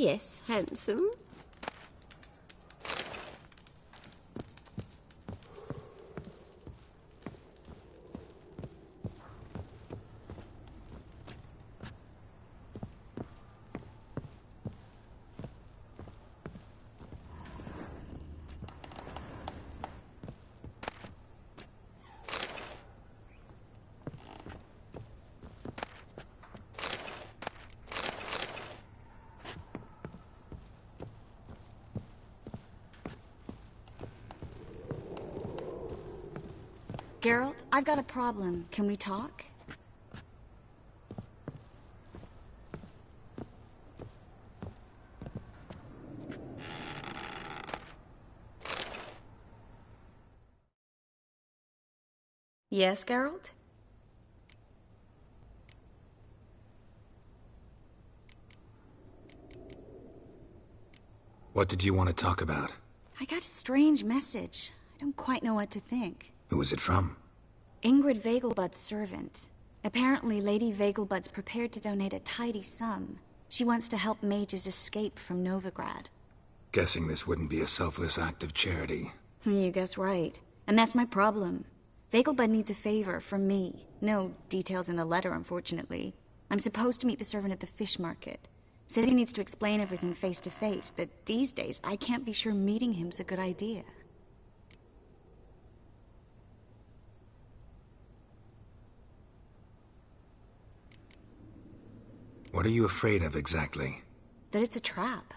Yes, handsome. Geralt, I've got a problem. Can we talk? Yes, Geralt? What did you want to talk about? I got a strange message. I don't quite know what to think. Who was it from? Ingrid Vegelbud's servant. Apparently, Lady Vegelbud's prepared to donate a tidy sum. She wants to help mages escape from Novigrad. Guessing this wouldn't be a selfless act of charity. You guess right. And that's my problem. Vegelbud needs a favor from me. No details in the letter, unfortunately. I'm supposed to meet the servant at the fish market. Says he needs to explain everything face to face, but these days I can't be sure meeting him's a good idea. What are you afraid of exactly? That it's a trap.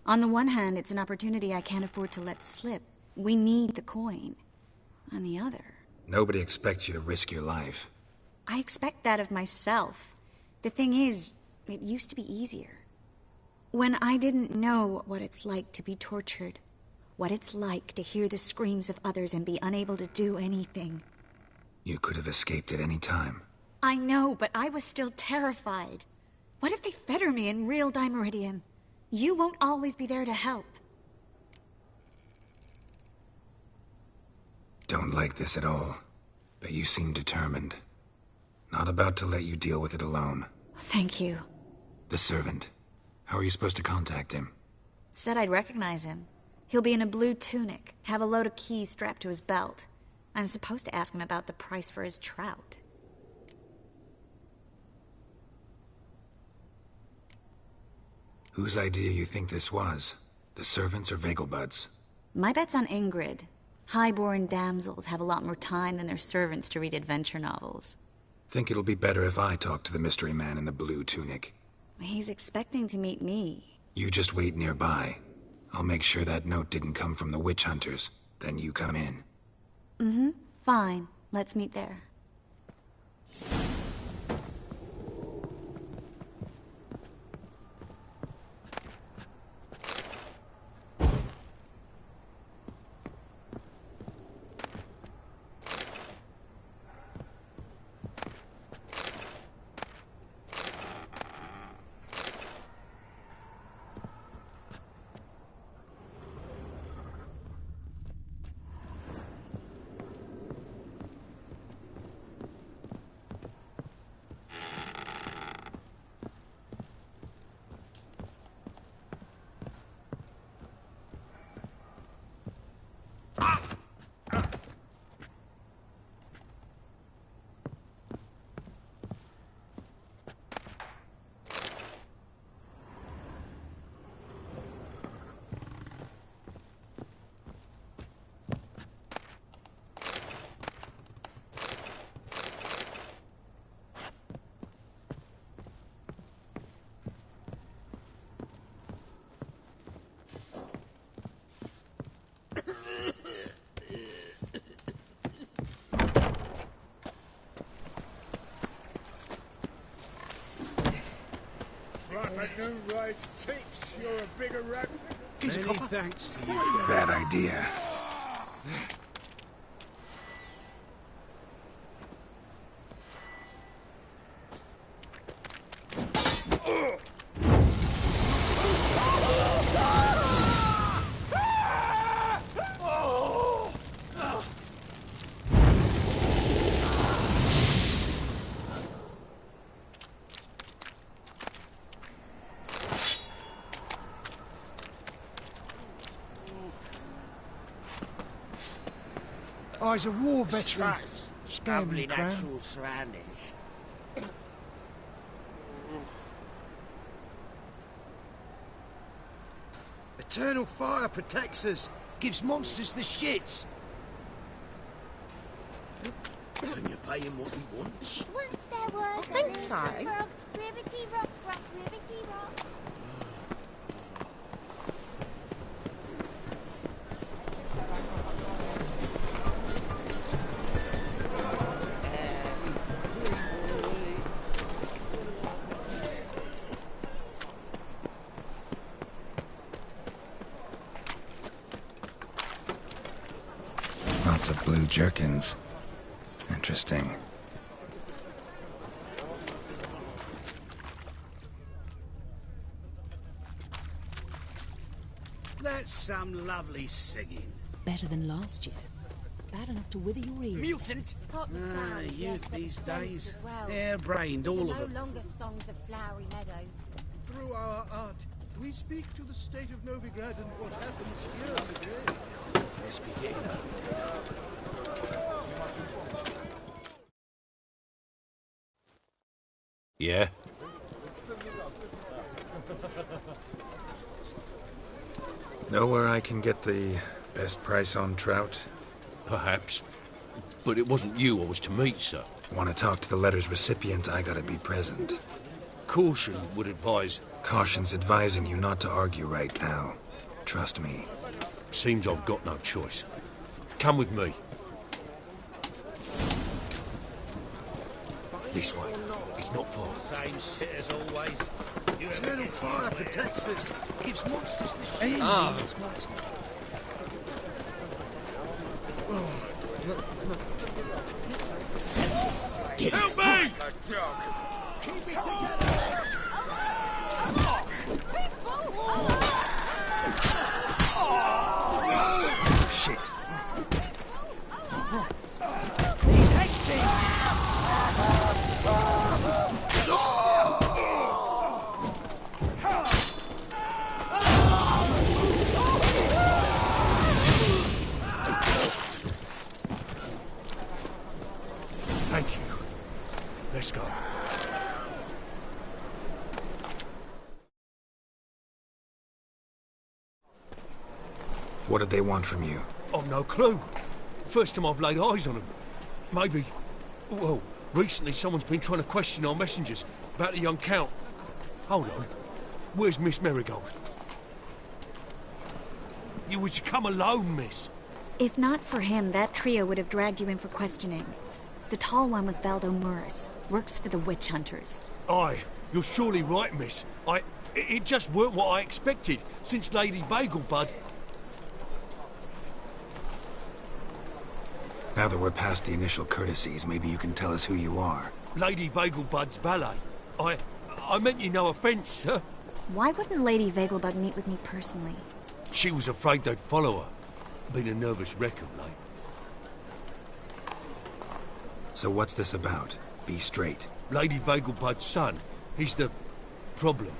On the one hand, it's an opportunity I can't afford to let slip. We need the coin. On the other... Nobody expects you to risk your life. I expect that of myself. The thing is, it used to be easier. When I didn't know what it's like to be tortured, what it's like to hear the screams of others and be unable to do anything. You could have escaped at any time. I know, but I was still terrified. What if they fetter me in real Dimeridium? You won't always be there to help. Don't like this at all, but you seem determined. Not about to let you deal with it alone. Thank you. The servant. How are you supposed to contact him? Said I'd recognize him. He'll be in a blue tunic, have a load of keys strapped to his belt. I'm supposed to ask him about the price for his trout. Whose idea you think this was? The servants or Vegelbud's? My bet's on Ingrid. Highborn damsels have a lot more time than their servants to read adventure novels. Think it'll be better if I talk to the mystery man in the blue tunic. He's expecting to meet me. You just wait nearby. I'll make sure that note didn't come from the witch hunters. Then you come in. Mm-hmm. Fine. Let's meet there. You're a bigger rat. Many thanks to you. Bad idea. I's a war veteran. Such Spare lovely me, Gran. natural surroundings. Eternal fire protects us. Gives monsters the shits. Can you pay him what he wants? Once there was I think a so. little frog, ribbity rock, rock, ribbity rock. Lots of blue jerkins. Interesting. That's some lovely singing. Better than last year. Bad enough to wither your ears. Mutant! Hot the sound, yes, youth but the these scents days. as well. Hair-brained, all These of are them. no longer songs of flowery meadows. Through our art, we speak to the state of Novigrad and what happens here today. Let's be getting out. Yeah? Know where I can get the best price on trout? Perhaps. But it wasn't you I was to meet, sir. Want to talk to the letter's recipient, I gotta be present. Caution would advise. Caution's advising you not to argue right now. Trust me. Seems I've got no choice. Come with me. This way. It's not far. Same shit as always. Eternal fire protects us. Gives monsters the shits. Get help me! Keep it together. Shit. These hexes. Thank you. Let's go. What did they want from you? I've no clue. First time I've laid eyes on them. Maybe... Well, recently someone's been trying to question our messengers about the young Count. Hold on. Where's Miss Marigold? You was to come alone, miss. If not for him, that trio would have dragged you in for questioning. The tall one was Valdo Murris, works for the witch hunters. Aye, you're surely right, miss. It just weren't what I expected, since Lady Bagelbud... Now that we're past the initial courtesies, maybe you can tell us who you are. Lady Bagelbud's valet. I meant you no offence, sir. Why wouldn't Lady Vegelbud meet with me personally? She was afraid they'd follow her. Been a nervous wreck of late. So what's this about? Be straight. Lady Vegelbud's son. He's the... problem.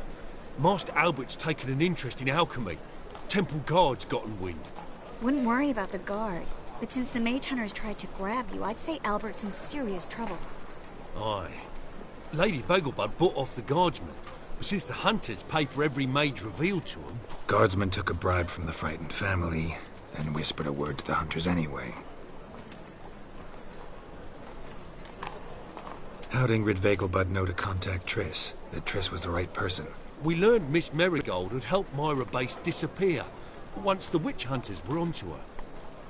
Master Albert's taken an interest in alchemy. Temple Guard's gotten wind. Wouldn't worry about the guard. But since the mage hunters tried to grab you, I'd say Albert's in serious trouble. Aye. Lady Vegelbud bought off the guardsmen. But since the hunters pay for every mage revealed to them... Guardsmen took a bribe from the frightened family, then whispered a word to the hunters anyway. How'd Ingrid Vegelbud know to contact Triss? That Triss was the right person? We learned Miss Marigold had helped Myra Base disappear once the witch hunters were onto her.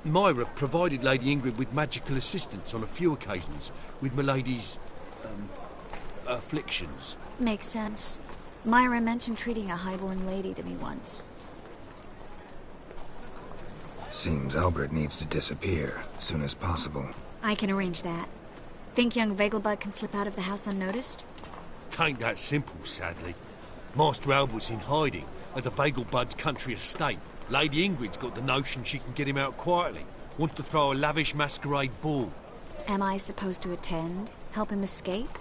Myra provided Lady Ingrid with magical assistance on a few occasions with Milady's... afflictions. Makes sense. Myra mentioned treating a highborn lady to me once. Seems Albert needs to disappear, soon as possible. I can arrange that. Think young Vegelbud can slip out of the house unnoticed? Tain't that simple, sadly. Master Albert's in hiding at the Vegelbud's country estate. Lady Ingrid's got the notion she can get him out quietly. Wants to throw a lavish masquerade ball. Am I supposed to attend? Help him escape?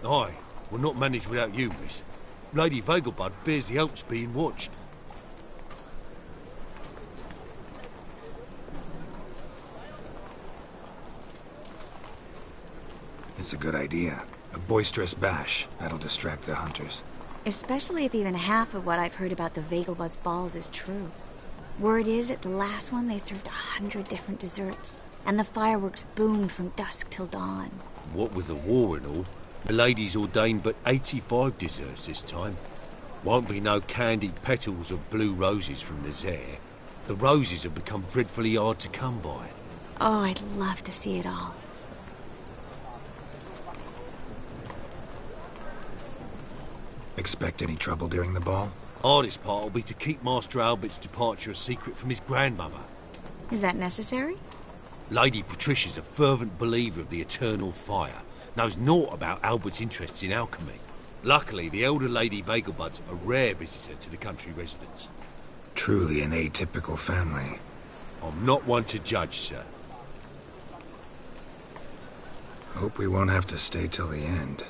Aye, we'll not manage without you, miss. Lady Vegelbud fears the Alps being watched. It's a good idea. A boisterous bash. That'll distract the hunters. Especially if even half of what I've heard about the Vegelbud's balls is true. Word is, at the last one they served 100 different desserts, and the fireworks boomed from dusk till dawn. What with the war and all, the ladies ordained but 85 desserts this time. Won't be no candied petals of blue roses from the Zaire. The roses have become dreadfully hard to come by. Oh, I'd love to see it all. Expect any trouble during the ball? Hardest part will be to keep Master Albert's departure a secret from his grandmother. Is that necessary? Lady Patricia's a fervent believer of the eternal fire, knows naught about Albert's interests in alchemy. Luckily, the elder Lady Vegelbud's a rare visitor to the country residence. Truly an atypical family. I'm not one to judge, sir. Hope we won't have to stay till the end.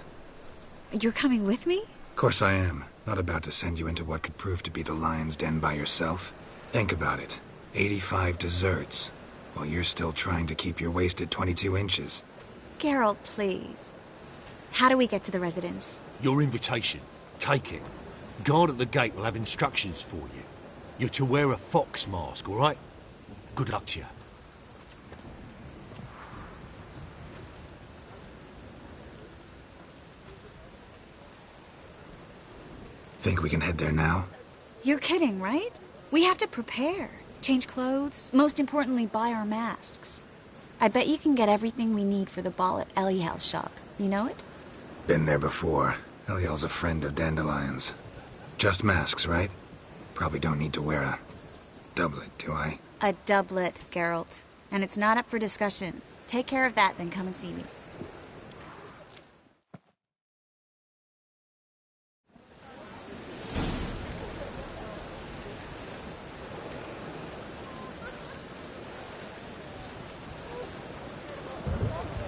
You're coming with me? Of course I am. Not about to send you into what could prove to be the lion's den by yourself. Think about it. 85 desserts, while you're still trying to keep your waist at 22 inches. Geralt, please. How do we get to the residence? Your invitation. Take it. Guard at the gate will have instructions for you. You're to wear a fox mask, all right? Good luck to you. Think we can head there now? You're kidding, right? We have to prepare. Change clothes. Most importantly, buy our masks. I bet you can get everything we need for the ball at Eliel's shop. You know it? Been there before. Eliel's a friend of Dandelion's. Just masks, right? Probably don't need to wear a doublet, do I? A doublet, Geralt. And it's not up for discussion. Take care of that, then come and see me.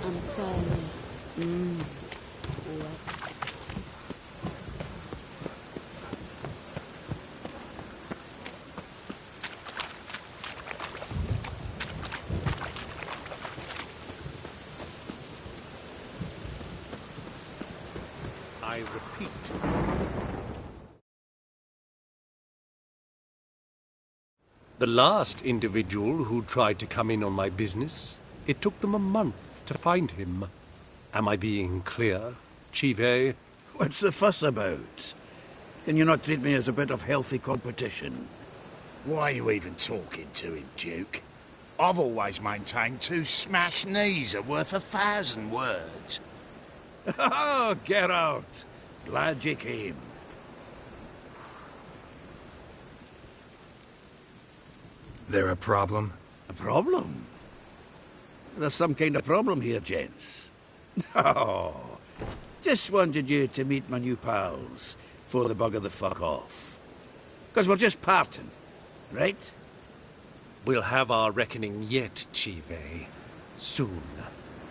I'm sorry. I repeat. The last individual who tried to come in on my business, it took them a month to find him. Am I being clear, Chive? What's the fuss about? Can you not treat me as a bit of healthy competition? Why are you even talking to him, Duke? I've always maintained 2 smashed knees are worth 1,000 words. Oh, Geralt. Glad you came. There a problem? A problem? There's some kind of problem here, gents. No. Just wanted you to meet my new pals before the bugger the fuck off. 'Cause we're just parting, right? We'll have our reckoning yet, Chive. Soon.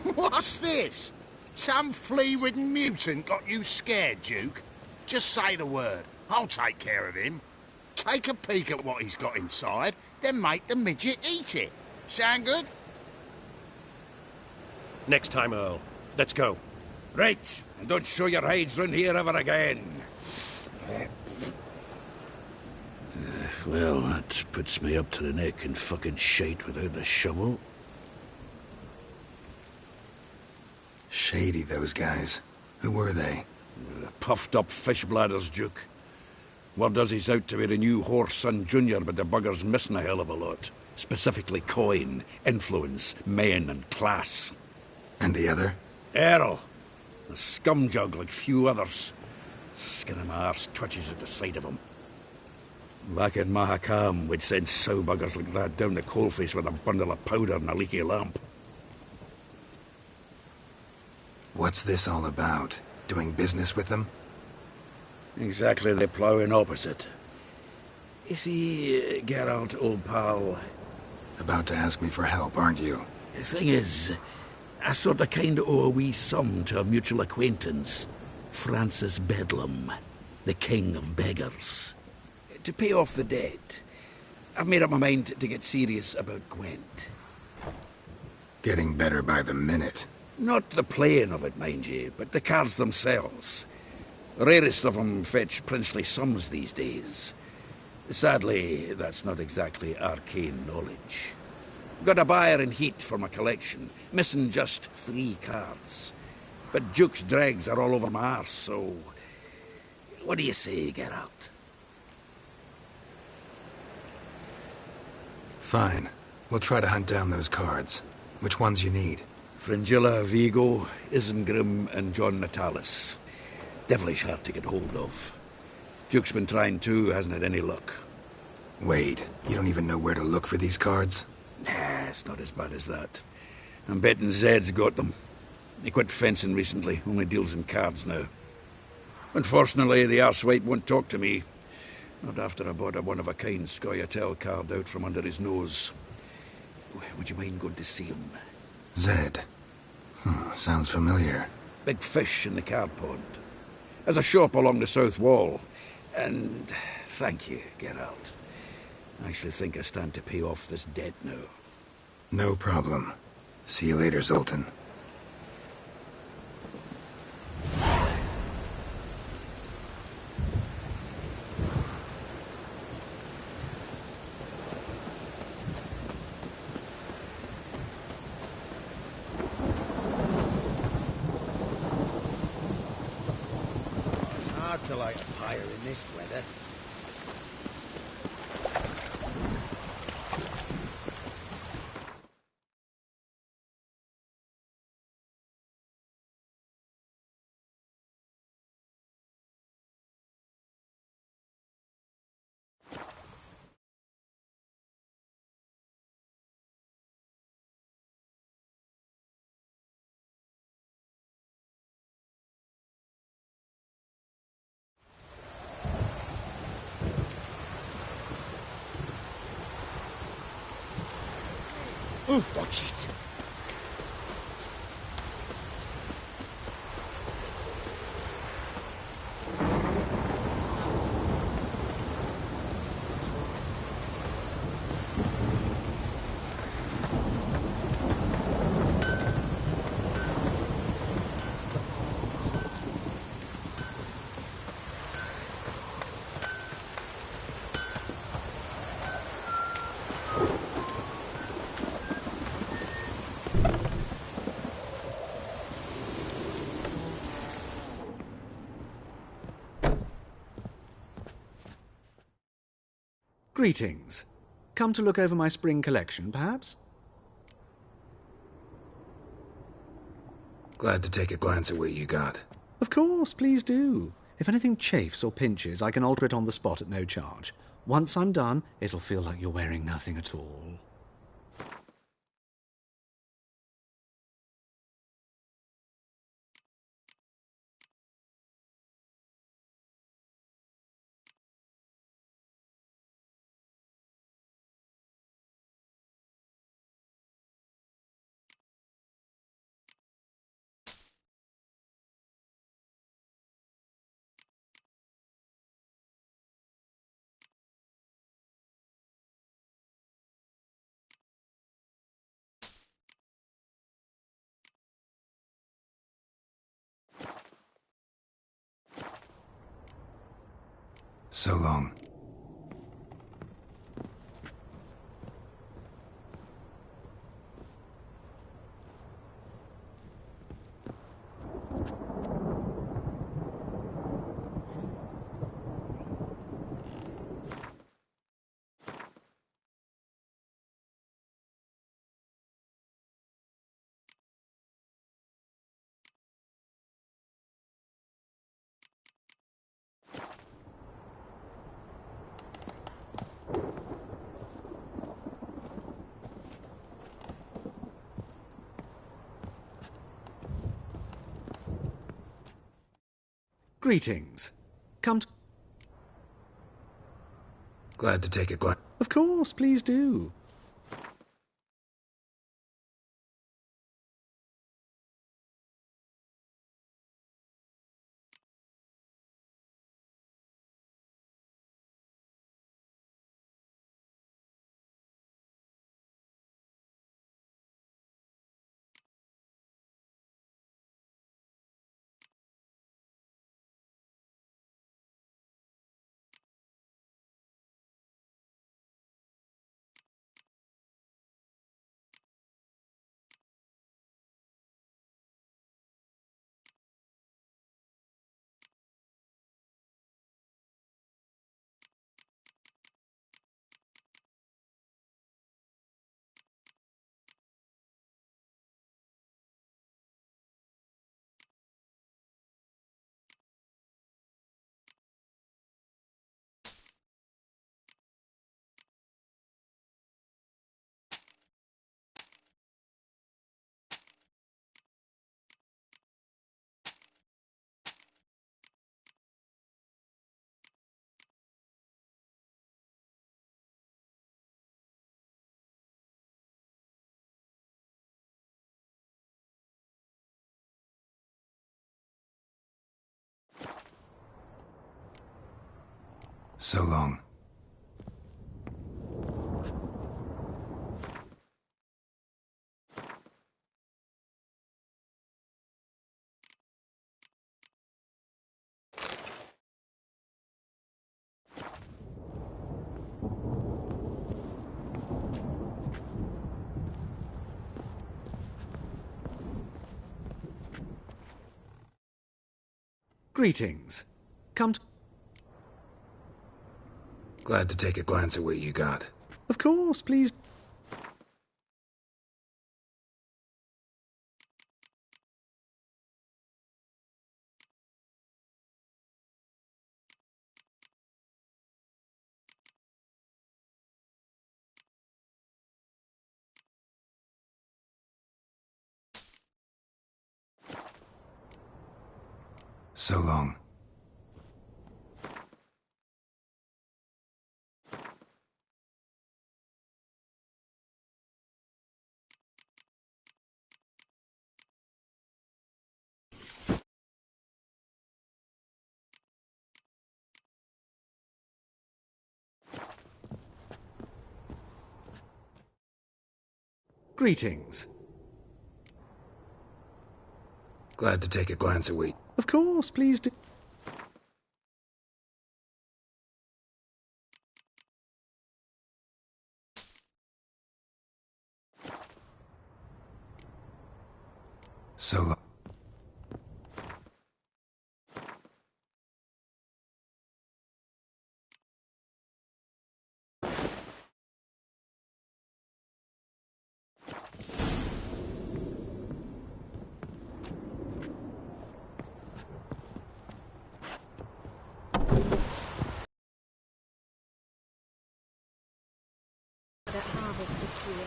What's this? Some flea-ridden mutant got you scared, Duke? Just say the word. I'll take care of him. Take a peek at what he's got inside, then make the midget eat it. Sound good? Next time, Earl. Let's go. Right, and don't show your hides round here ever again. Well, that puts me up to the neck in fucking shite without the shovel. Shady, those guys. Who were they? Puffed up fish bladders, Duke. Word does he's out to be the new Whoreson Junior, but the bugger's missing a hell of a lot. Specifically coin, influence, men, and class. And the other? Earl. A scumjug like few others. Skin of my arse twitches at the sight of him. Back in Mahakam, we'd send sow buggers like that down the coalface with a bundle of powder and a leaky lamp. What's this all about? Doing business with them? Exactly the ploughing opposite. You see, Geralt, old pal... About to ask me for help, aren't you? The thing is, I sort of kind of owe a wee sum to a mutual acquaintance. Francis Bedlam, the king of beggars. To pay off the debt, I've made up my mind to get serious about Gwent. Getting better by the minute. Not the playing of it, mind ye, but the cards themselves. The rarest of them fetch princely sums these days. Sadly, that's not exactly arcane knowledge. Got a buyer in heat for my collection, missing just 3 cards. But Duke's dregs are all over my arse, so... What do you say, Geralt? Fine. We'll try to hunt down those cards. Which ones you need? Fringilla, Vigo, Isengrim, and John Natalis. Devilish hard to get hold of. Duke's been trying too, hasn't had any luck. Wait, you don't even know where to look for these cards? Nah, it's not as bad as that. I'm betting Zed's got them. He quit fencing recently, only deals in cards now. Unfortunately, the arsewite won't talk to me. Not after I bought a one-of-a-kind Scoia'tael card out from under his nose. Would you mind going to see him? Zed. Sounds familiar. Big fish in the card pond. Has a shop along the south wall. And thank you, Geralt. I actually think I stand to pay off this debt now. No problem. See you later, Zoltan. It's hard to light a pyre in this weather. Ooh, watch it. Greetings. Come to look over my spring collection, perhaps? Glad to take a glance at what you got. Of course, please do. If anything chafes or pinches, I can alter it on the spot at no charge. Once I'm done, it'll feel like you're wearing nothing at all. So long. Greetings. Come to... Glad to take a glance. Of course, please do. So long. Greetings. Come to... Glad to take a glance at what you got. Of course, please. So long. Greetings. Glad to take a glance at what... Of course, please do. So long. That harvest this year.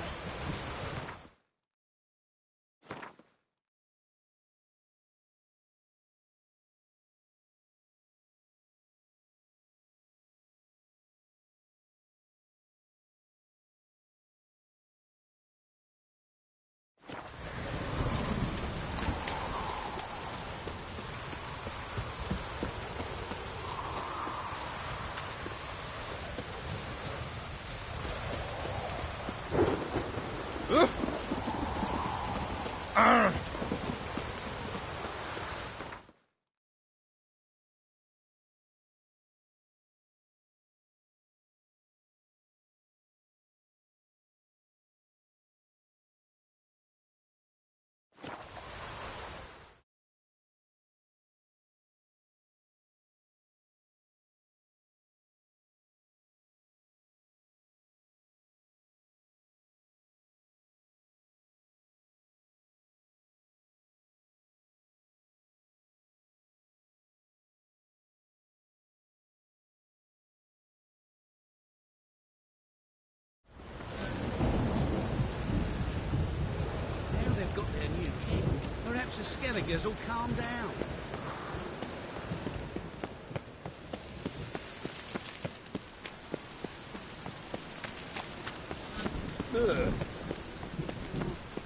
Now they've got their new king, perhaps the Skelligers will calm down.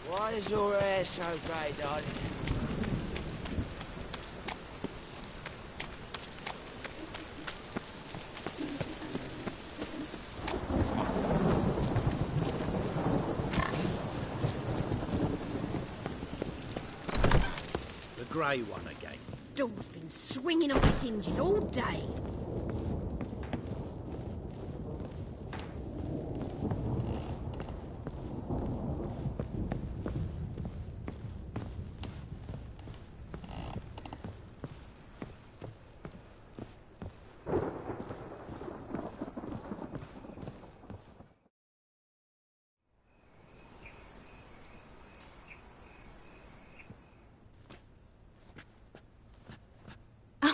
Why is your hair so grey, darling? The grey one again. Door's been swinging off its hinges all day.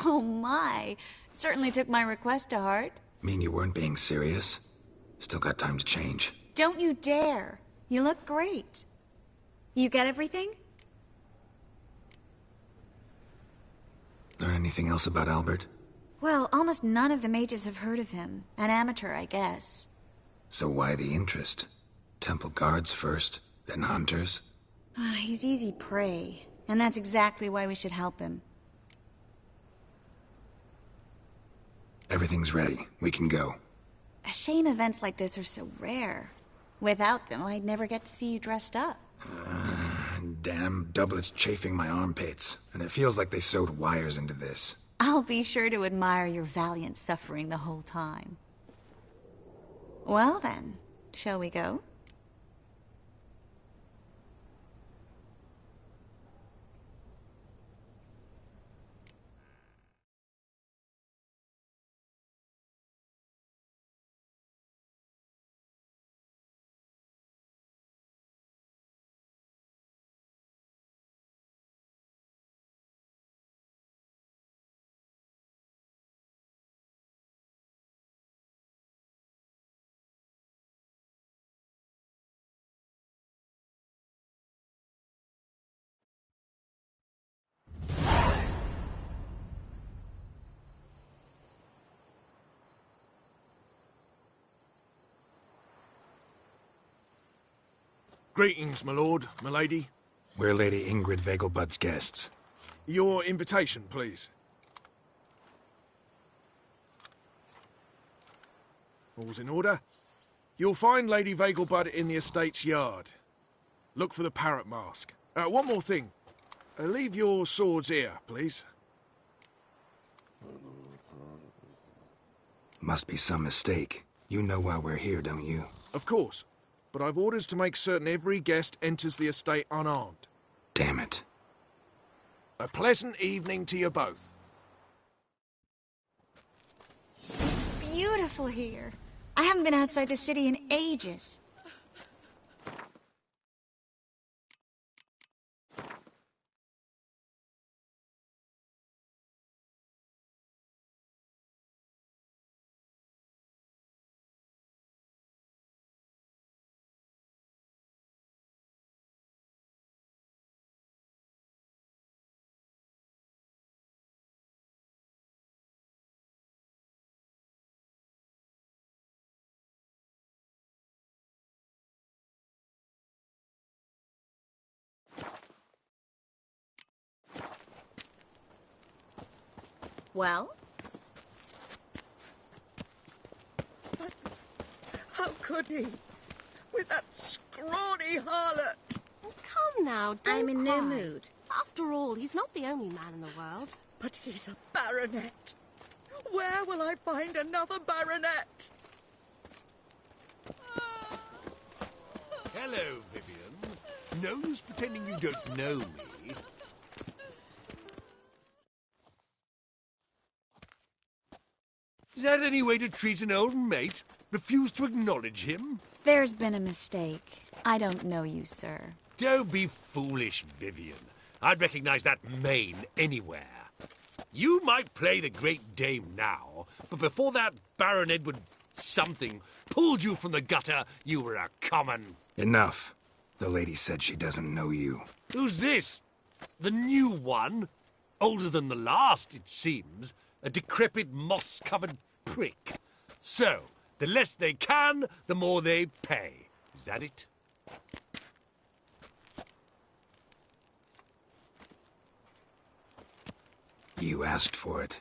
Oh my! Certainly took my request to heart. Mean you weren't being serious? Still got time to change. Don't you dare! You look great. You get everything? Learn anything else about Albert? Well, almost none of the mages have heard of him. An amateur, I guess. So why the interest? Temple guards first, then hunters? He's easy prey, and that's exactly why we should help him. Everything's ready. We can go. A shame events like this are so rare. Without them, I'd never get to see you dressed up. Damn doublets chafing my armpits, and it feels like they sewed wires into this. I'll be sure to admire your valiant suffering the whole time. Well then, shall we go? Greetings, my lord, my lady. We're Lady Ingrid Vegelbud's guests. Your invitation, please. All's in order. You'll find Lady Vegelbud in the estate's yard. Look for the parrot mask. One more thing. Leave your swords here, please. Must be some mistake. You know why we're here, don't you? Of course. But I've orders to make certain every guest enters the estate unarmed. Damn it. A pleasant evening to you both. It's beautiful here. I haven't been outside the city in ages. Well? But how could he? With that scrawny harlot! Oh, come now, don't I'm in cry. no mood. After all, he's not the only man in the world. But he's a baronet. Where will I find another baronet? Hello, Vivian. No use pretending you don't know me. Is that any way to treat an old mate? Refuse to acknowledge him? There's been a mistake. I don't know you, sir. Don't be foolish, Vivian. I'd recognize that mane anywhere. You might play the Great Dame now, but before that Baron Edward something pulled you from the gutter, you were a common... Enough. The lady said she doesn't know you. Who's this? The new one? Older than the last, it seems. A decrepit, moss-covered prick. So, the less they can, the more they pay. Is that it? You asked for it.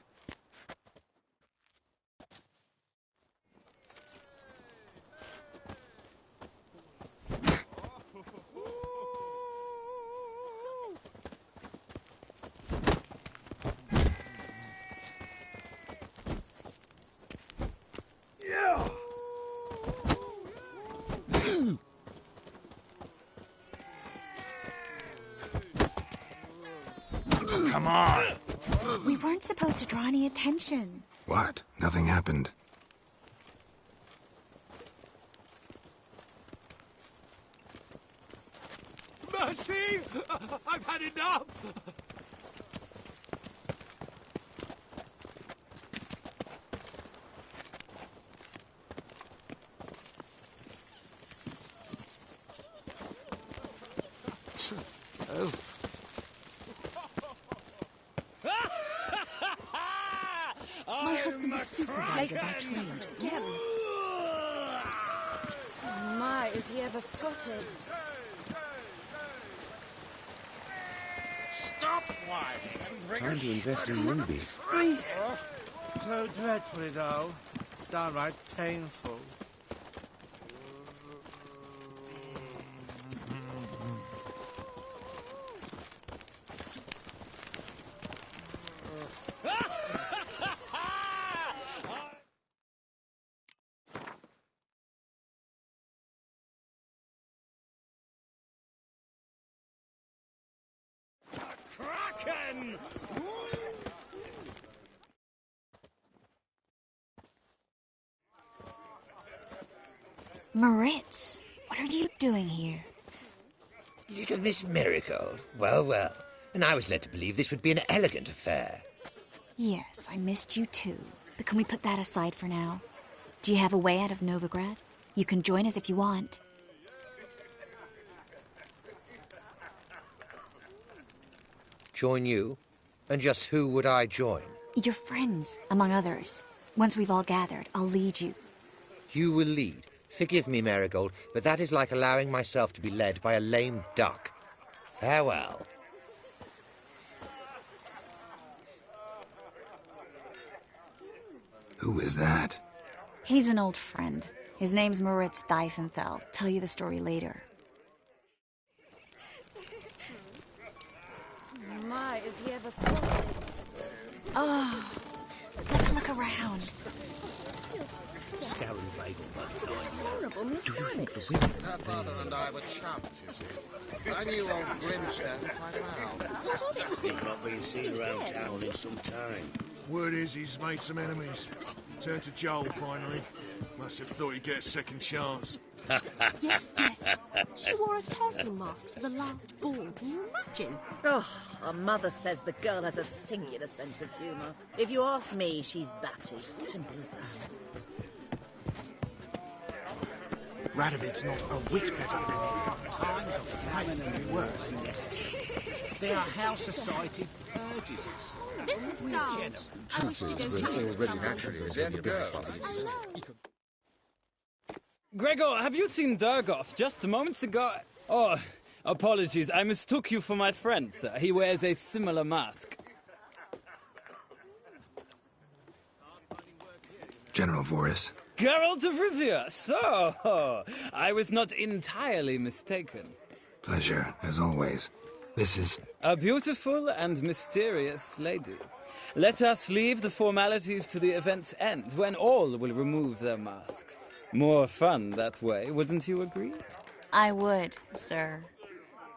Come on! We weren't supposed to draw any attention. What? Nothing happened. Mercy! I've had enough! Oh. My husband's a supervisor by trade. Again. Oh my, is he ever sotted? Stop whining and bring Time to invest in rubies. Breathe. so dreadful, it all. It's downright painful. Kraken! Moritz, what are you doing here? Little Miss Miracle. Well, well. And I was led to believe this would be an elegant affair. Yes, I missed you too. But can we put that aside for now? Do you have a way out of Novigrad? You can join us if you want. Join you? And just who would I join? Your friends, among others. Once we've all gathered, I'll lead you. You will lead. Forgive me, Marigold, but that is like allowing myself to be led by a lame duck. Farewell. Who is that? He's an old friend. His name's Moritz Diefenthal. Tell you the story later. My, is he ever sorted? Oh, let's look around. Scouring Vegelbud. Horrible miscarriage. Her father and I were chums, you see. I knew old Grimstone quite well. He's not been seen around town in some time. Word is he's made some enemies. Turned to Joel, finally. Must have thought he'd get a second chance. Yes. She wore a turkey mask to the last ball. Can you imagine? Oh, our mother says the girl has a singular sense of humour. If you ask me, she's batty. Simple as that. Radovid's not a whit better than you. Times are flying and worse. Their house society purges us. This is starved. I wish to go chat with someone. Gregor, have you seen Durgoff just moments ago? Oh, apologies. I mistook you for my friend, sir. He wears a similar mask. General Voris. Geralt of Rivia. So, I was not entirely mistaken. Pleasure, as always. This is... A beautiful and mysterious lady. Let us leave the formalities to the event's end, when all will remove their masks. More fun that way, wouldn't you agree? I would, sir.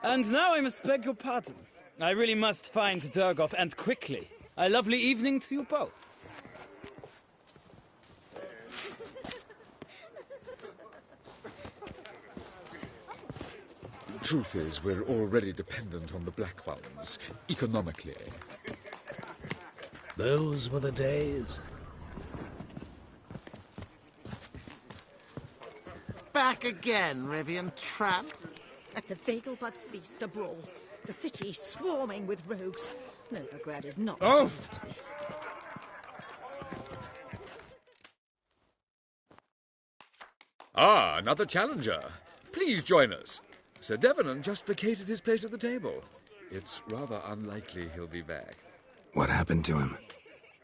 And now I must beg your pardon. I really must find Durgoff, and quickly. A lovely evening to you both. Truth is, we're already dependent on the Black Ones, economically. Those were the days. Back again, Rivian tramp. At the Vegelbud's feast, a brawl. The city swarming with rogues. Novigrad is not what it used to be. Ah, another challenger. Please join us. Sir Devenant just vacated his place at the table. It's rather unlikely he'll be back. What happened to him?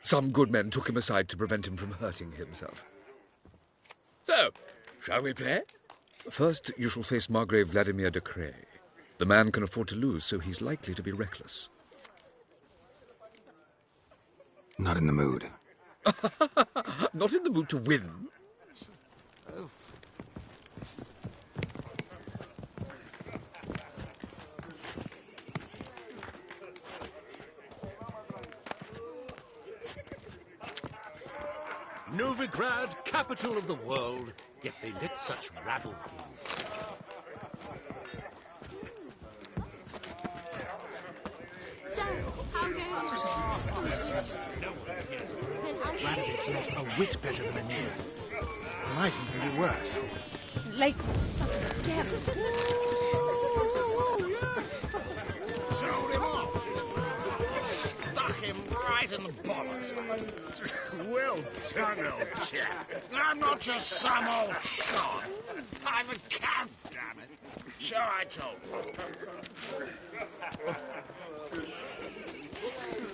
Some good men took him aside to prevent him from hurting himself. So, shall we play? First, you shall face Margrave Vladimir de Cray. The man can afford to lose, so he's likely to be reckless. Not in the mood. Not in the mood to win. Oh. Novigrad, capital of the world, yet they let such rabble in. So, how goes it? No one yet. Radovid's not a whit better than Anir. Might even be worse. Lake was sucking together. Told him off. Stuck him right in the bollocks. Well done, old chap. I'm not just some old shot. I'm a count, damn it. Sure I told you.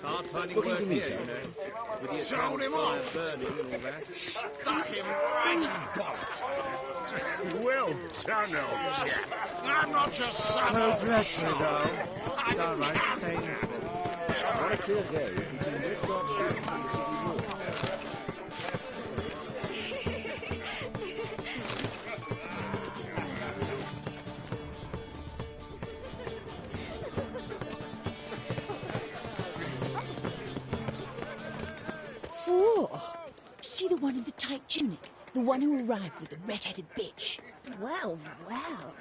Hard finding Looking work for me, here, sir. you know. Told him off. Stuck him right in. Well done, old chap. I'm not just some No old dreadful, sod. though. I'm Downright painful. On a clear day, you can see lift guards back from the city wall. Four. See the one in the tight tunic? The one who arrived with the red-headed bitch. Well, well.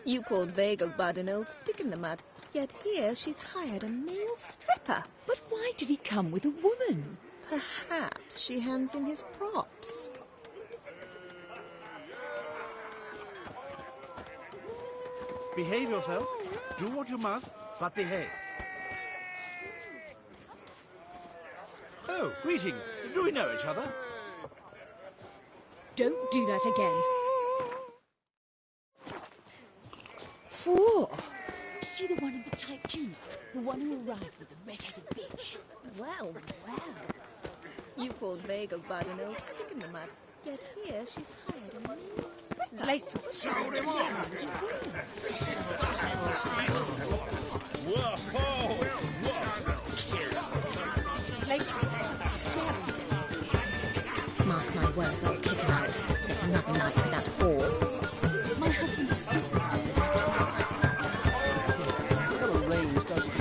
You called Vegelbud an old stick in the mud, yet here she's hired a male stripper. But why did he come with a woman? Perhaps she hands him his props. Behave yourself. Do what you must, but behave. Oh, greetings. Do we know each other? Don't do that again. Four. See the one in the tight tunic? The one who arrived with the red-headed bitch. Well, well. You called Vegelbud an old stick in the mud, yet here she's hired a male stripper. Late for Told him off. Mark my words, I'll kick him out. It's another night for that whore. My husband's a supervisor. What a range doesn't it?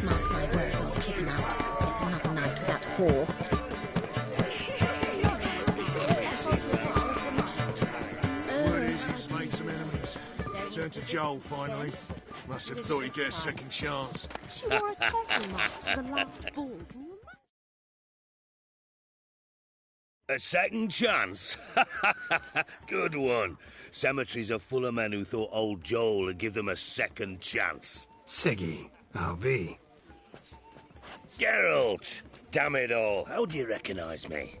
Mark my words, I'll kick him out. It's another night for that whore. Word is he's made some enemies. Turned to Joel, finally. Must have thought he'd get a second chance. She wore a turtle mask to the last ball. Can you imagine? A second chance? Good one. Cemeteries are full of men who thought old Joel would give them a second chance. Siggy, I'll be. Geralt! Damn it all, how do you recognise me?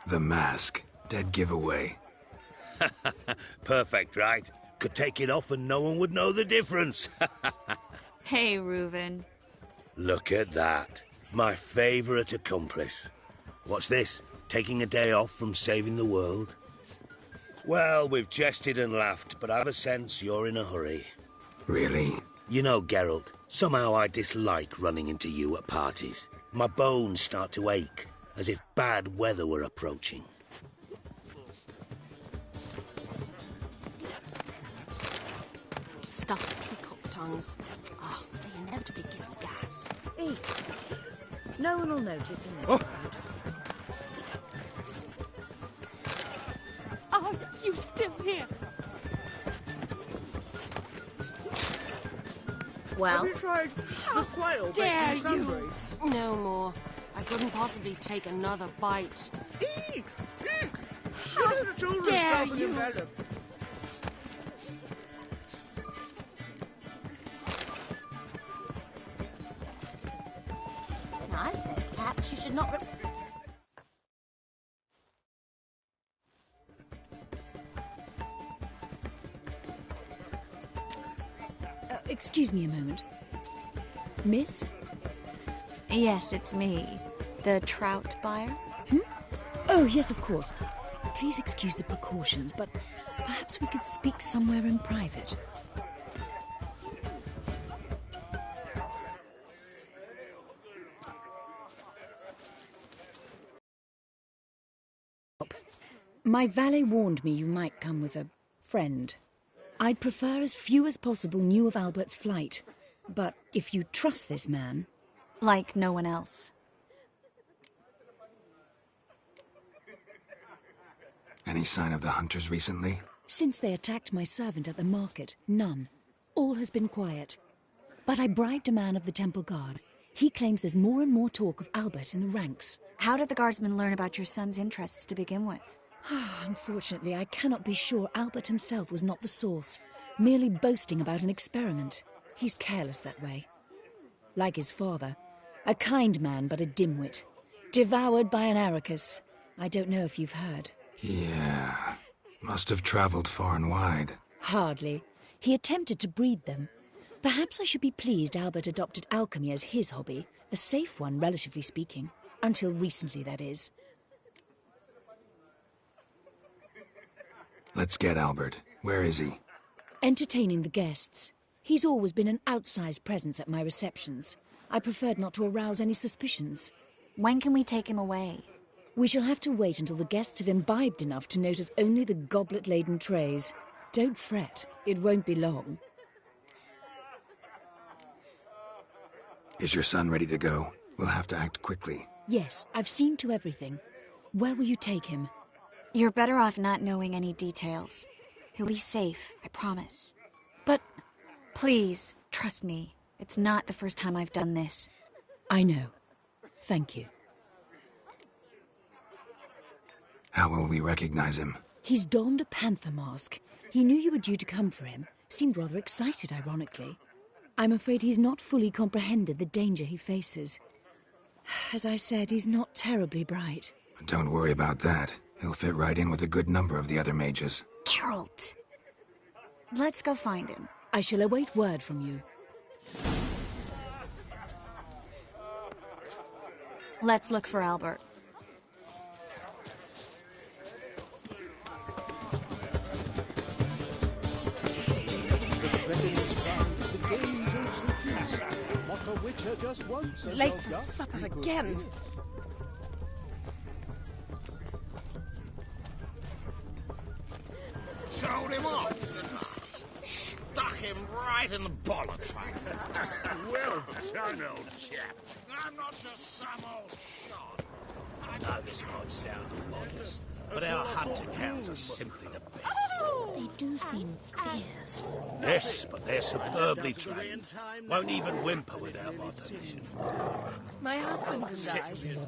The mask. Dead giveaway. Perfect, right? Could take it off and no one would know the difference. Hey, Reuven. Look at that. My favourite accomplice. What's this? Taking a day off from saving the world? Well, we've jested and laughed, but I have a sense you're in a hurry. Really? You know, Geralt, somehow I dislike running into you at parties. My bones start to ache, as if bad weather were approaching. Stuffed peacock tongues. Oh, they inevitably give me gas. Eat. No one will notice in this Oh. crowd. Are you still here? Well? Have you tried the quail Dare bacon sundae? you? No more. I couldn't possibly take another bite. Eat! Eat! You know the children dare stuff in you? your belly. I said perhaps you should not... Excuse me a moment. Miss? Yes, it's me. The trout buyer? Oh, yes, of course. Please excuse the precautions, but perhaps we could speak somewhere in private. My valet warned me you might come with a friend. I'd prefer as few as possible knew of Albert's flight. But if you trust this man... Like no one else. Any sign of the hunters recently? Since they attacked my servant at the market, none. All has been quiet. But I bribed a man of the Temple Guard. He claims there's more and more talk of Albert in the ranks. How did the guardsmen learn about your son's interests to begin with? Unfortunately, I cannot be sure Albert himself was not the source, merely boasting about an experiment. He's careless that way. Like his father, a kind man but a dimwit. Devoured by an Arrakis. I don't know if you've heard. Yeah. Must have traveled far and wide. Hardly. He attempted to breed them. Perhaps I should be pleased Albert adopted alchemy as his hobby. A safe one, relatively speaking. Until recently, that is. Let's get Albert. Where is he? Entertaining the guests. He's always been an outsized presence at my receptions. I preferred not to arouse any suspicions. When can we take him away? We shall have to wait until the guests have imbibed enough to notice only the goblet-laden trays. Don't fret. It won't be long. Is your son ready to go? We'll have to act quickly. Yes, I've seen to everything. Where will you take him? You're better off not knowing any details. He'll be safe, I promise. But... Please, trust me. It's not the first time I've done this. I know. Thank you. How will we recognize him? He's donned a panther mask. He knew you were due to come for him. Seemed rather excited, ironically. I'm afraid he's not fully comprehended the danger he faces. As I said, he's not terribly bright. Don't worry about that. He'll fit right in with a good number of the other mages. Geralt! Let's go find him. I shall await word from you. Let's look for Albert. Late for supper again. Told him off. Stuck him right in the bollocks. Well done, old chap. I'm not just some old shot. I know this might sound immodest, but our hunting hounds are simply the best. They do seem fierce. Yes, but they're superbly trained. Won't even whimper without my permission. My husband and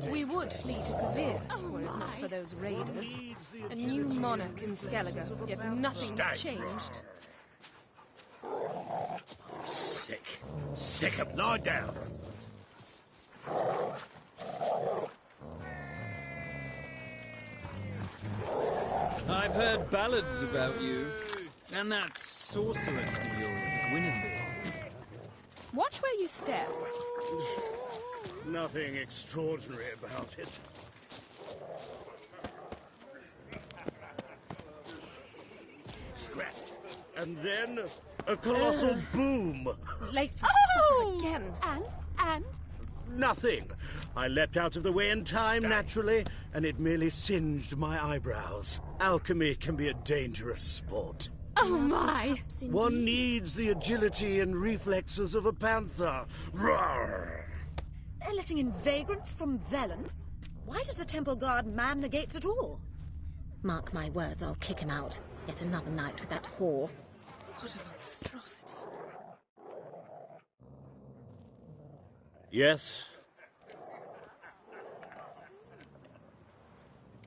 I, we would flee to Kavir, were it not for those raiders. A new monarch in Skellige, yet nothing's changed. Sick. Sick of lie down. I've heard ballads about you. And that sorceress of yours, Guinevere. Watch where you step. Nothing extraordinary about it. Scratch. And then a colossal boom. Late for supper again. And? Nothing. I leapt out of the way in time, naturally, and it merely singed my eyebrows. Alchemy can be a dangerous sport. Oh my! One needs the agility and reflexes of a panther. Roar! They're letting in vagrants from Velen? Why does the temple guard man the gates at all? Mark my words, I'll kick him out. Yet another night with that whore. What a monstrosity. Yes?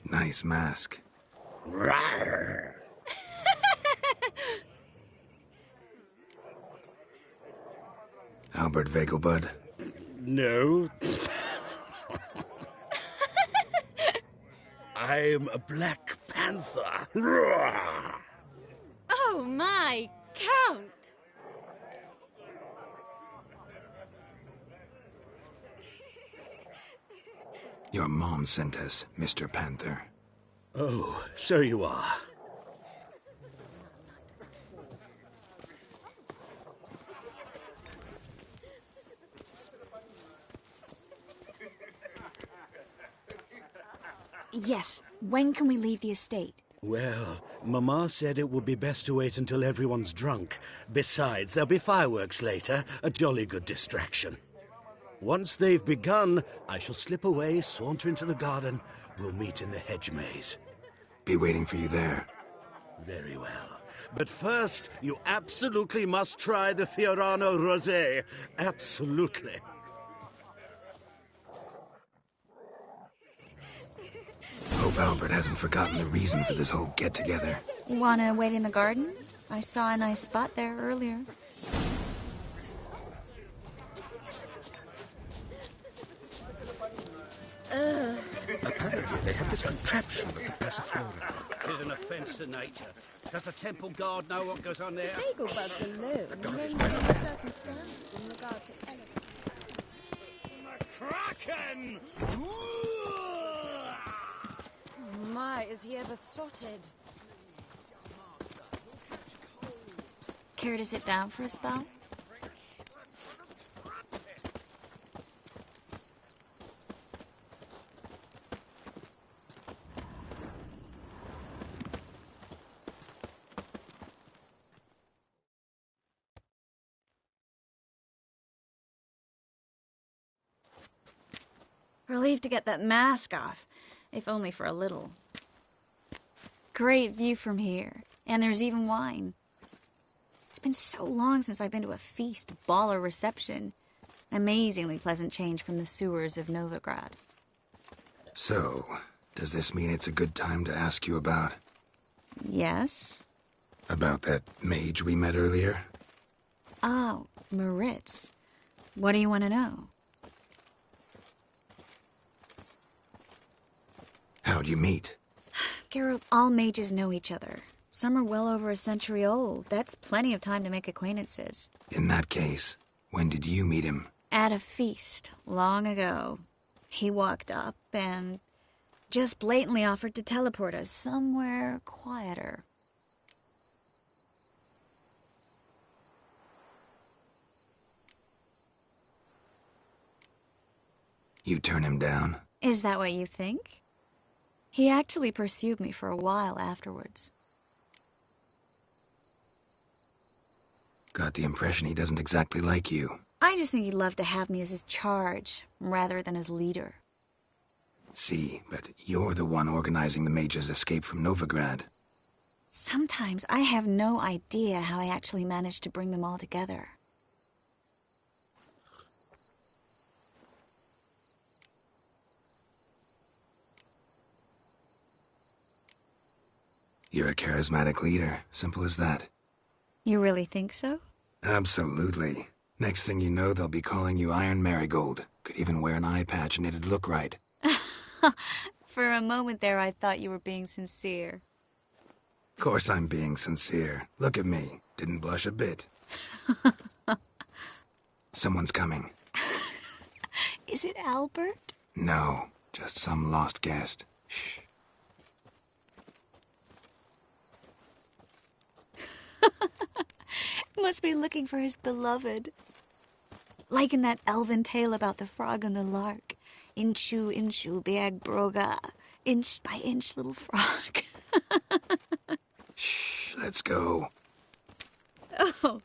Nice mask. Rawr! Albert Vegelbud? No. I'm a Black Panther. Roar! Oh my, Count! Your mom sent us, Mr. Panther. Oh, so you are. Yes. When can we leave the estate? Well, Mama said it would be best to wait until everyone's drunk. Besides, there'll be fireworks later, a jolly good distraction. Once they've begun, I shall slip away, saunter into the garden. We'll meet in the hedge maze. Be waiting for you there. Very well. But first, you absolutely must try the Fiorano Rosé. Absolutely. Hope Albert hasn't forgotten the reason for this whole get-together. You wanna wait in the garden? I saw a nice spot there earlier. idea. They have this contraption with the passiflora. Tis an offence to nature. Does the temple guard know what goes on there? Fagelbuds alone maintain a certain standard in regard to elegance. Kraken! My, is he ever sotted? Care to sit down for a spell? Relieved to get that mask off, if only for a little. Great view from here, and there's even wine. It's been so long since I've been to a feast, ball, or reception. Amazingly pleasant change from the sewers of Novigrad. So, does this mean it's a good time to ask you about... Yes? About that mage we met earlier? Oh, Maritz. What do you want to know? How'd you meet? Geralt, all mages know each other. Some are well over a century old. That's plenty of time to make acquaintances. In that case, when did you meet him? At a feast, long ago. He walked up and just blatantly offered to teleport us somewhere quieter. You turn him down? Is that what you think? He actually pursued me for a while afterwards. Got the impression he doesn't exactly like you. I just think he'd love to have me as his charge, rather than as leader. See, but you're the one organizing the mage's escape from Novigrad. Sometimes I have no idea how I actually managed to bring them all together. You're a charismatic leader, simple as that. You really think so? Absolutely. Next thing you know, they'll be calling you Iron Marigold. Could even wear an eye patch and it'd look right. For a moment there, I thought you were being sincere. Of course I'm being sincere. Look at me. Didn't blush a bit. Someone's coming. Is it Albert? No, just some lost guest. Shh. Must be looking for his beloved. Like in that elven tale about the frog and the lark. Inchu, inchu, beag broga. Inch by inch, little frog. Shh, let's go. Oh.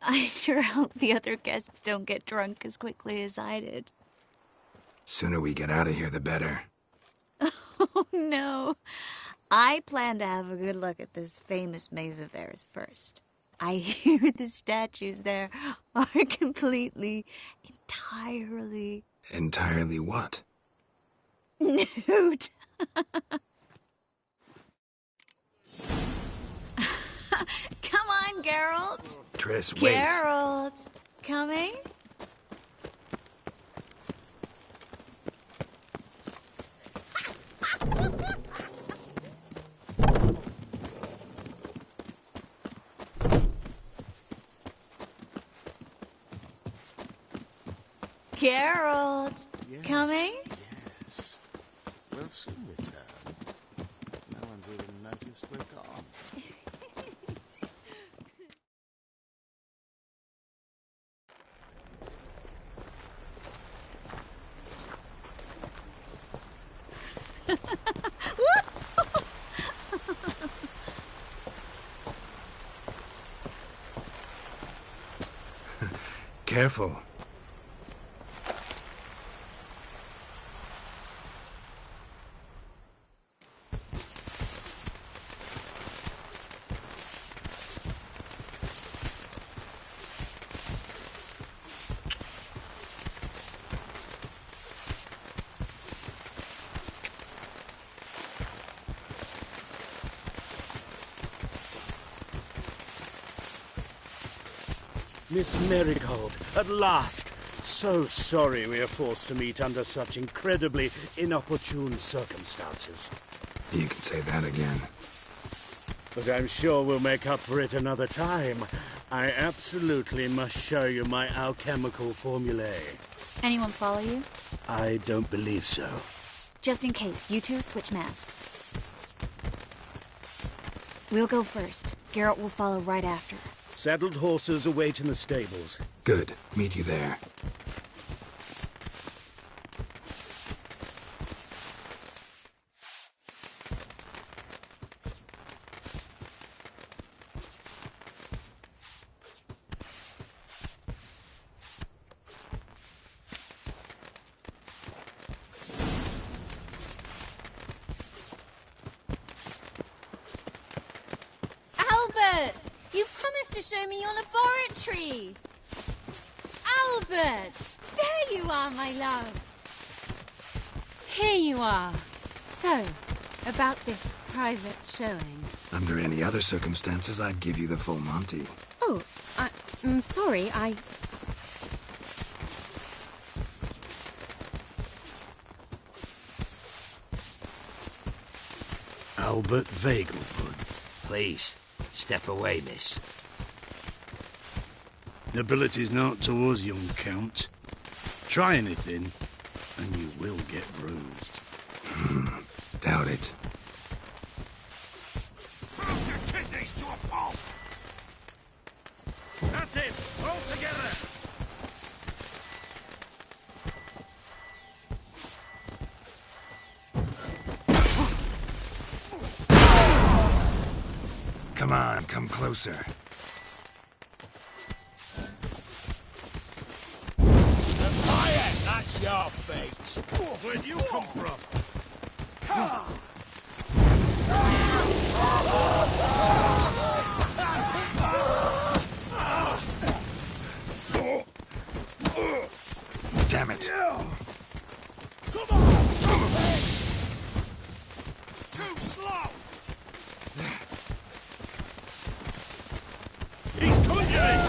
I sure hope the other guests don't get drunk as quickly as I did. Sooner we get out of here, the better. Oh, no. I plan to have a good look at this famous maze of theirs first. I hear the statues there are completely, entirely... Entirely what? Nude. Come on, Geralt. Triss, wait. Geralt. Coming? Geralt, Yes, coming? Yes. We'll soon return. No one's even noticed we're gone. Careful. Miss Marigold, at last! So sorry we are forced to meet under such incredibly inopportune circumstances. You can say that again. But I'm sure we'll make up for it another time. I absolutely must show you my alchemical formulae. Anyone follow you? I don't believe so. Just in case, you two switch masks. We'll go first. Garrett will follow right after. Saddled horses await in the stables. Good. Meet you there. Albert! You promised to show me your laboratory! Albert! There you are, my love! Here you are. So, about this private showing. Under any other circumstances, I'd give you the full Monty. Oh, I'm sorry, Albert Vegelbud. Please, step away, miss. Nobility's not to us, young Count. Try anything, and you will get bruised. Doubt it. Prove your kidneys to a pulp! That's it! All together! Come on, come closer. Quiet! That's your fate! Where'd you come from? Damn it. Come on! Too slow! He's coming!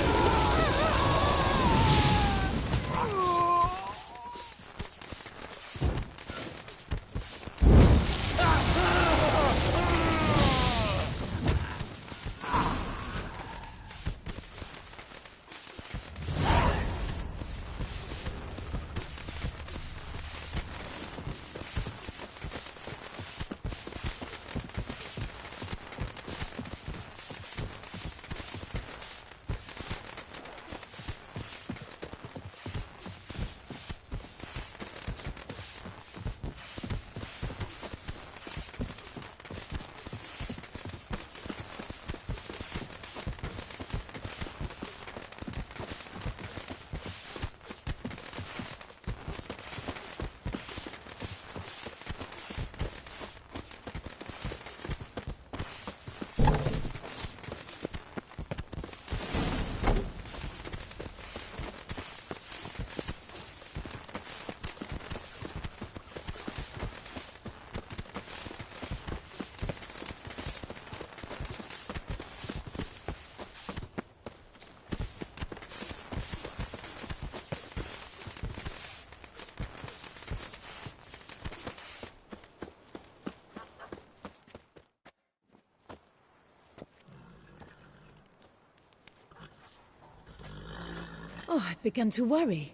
Oh, I've begun to worry.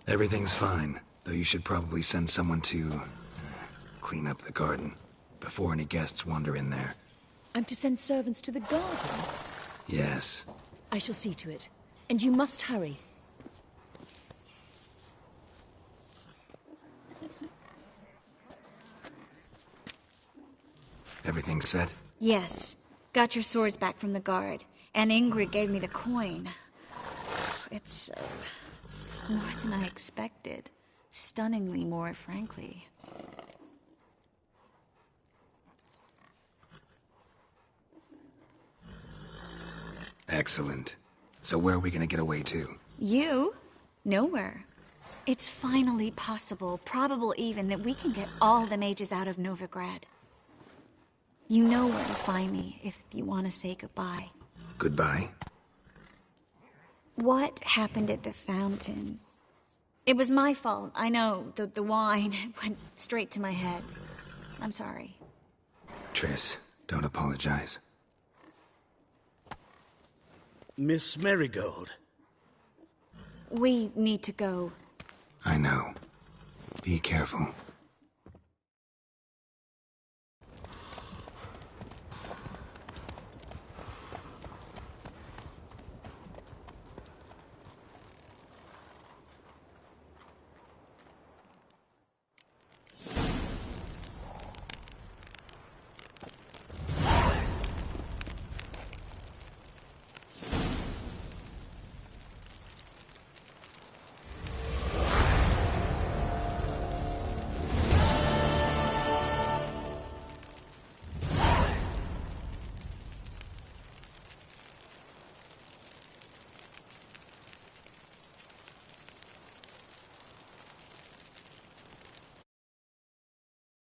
Everything's fine, though you should probably send someone to clean up the garden before any guests wander in there. I'm to send servants to the garden? Yes. I shall see to it. And you must hurry. Everything set? Yes. Got your swords back from the guard. And Ingrid gave me the coin. It's more than I expected. Stunningly more, frankly. Excellent. So where are we gonna get away to? You? Nowhere. It's finally possible, probable even, that we can get all the mages out of Novigrad. You know where to find me if you want to say goodbye. Goodbye? What happened at the fountain? It was my fault, I know. The wine went straight to my head. I'm sorry. Triss, don't apologize. Miss Marigold. We need to go. I know. Be careful.